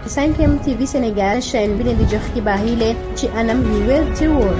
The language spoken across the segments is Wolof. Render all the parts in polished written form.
5M TV Sénégal chaîne bi leen di jox xibaar yi leen ci anam yu wér te wóor.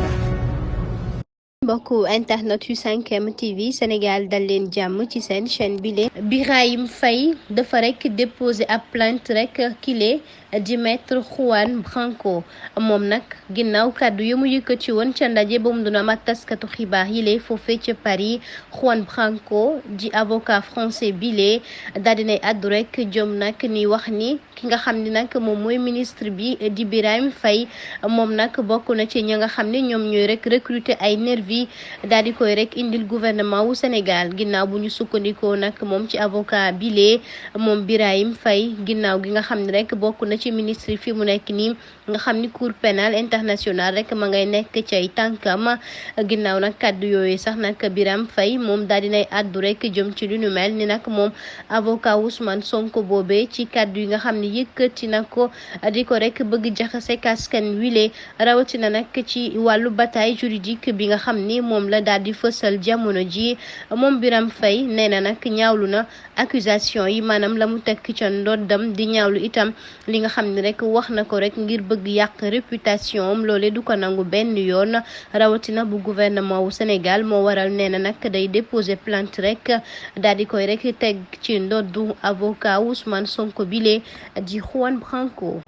mbokku internet yu 5M TV Sénégal dal leen jàmm ci seen chaîne bi leen Birahim Faye dafa rek déposé ab plainte rek kile di maître Juan Branco moom nag ginnaaw kàddu yu mu yëkkati woon ca ndaje ba mu doon am ak taskatu xibaar yi lee foofee ca Paris. Juan Branco di avocat français bi lee daal dinay àddu rek jëm nag ni wax ni ki nga xam ni nag moom mooy ministre bi di Birahim Faye moom nag bokk na ci ña nga xam ne ñoom ñooy rek recruter ay nervi daal di koy rek indil gouvernement wu Sénégal ginnaaw bu ñu sukkandikoo nag moom ci avocat bile moom Birahim Faye ginnaaw gi nga xam ne rek bokk na ci ministre yi fi mu nekk nii nga xam ni cour pénal international rek ma ngay nekk ci ay tànkam ginnaaw nag kàddu yooyu sax nag Birahim Faye moom daal dinay àddu rek jëm ci lu nu mel ni nag moom avocat Ousmane Sonko boobee ci kàddu yi nga xam ne yëkkati na ko di ko rek bëgg jaxase kaskan wile rawatina nag ci wàllu bataille juridique bi nga xam ni moom la daal di fësal jamono ji moom Birahim Faye nee na nag ñaawlu na accusation yi maanaam la mu tekk ca ndoddam di ñaawlu itam li nga xam ne rek wax na ko rek ngir bëgg yàq réputation am loole du ko nangu benn yoon rawatina bu gouvernement wu Sénégal moo waral nee na nag day déposer plainte rek daal di koy rek teg ci ndoddu avocat Ousmane Sonko bile di Juan Branco.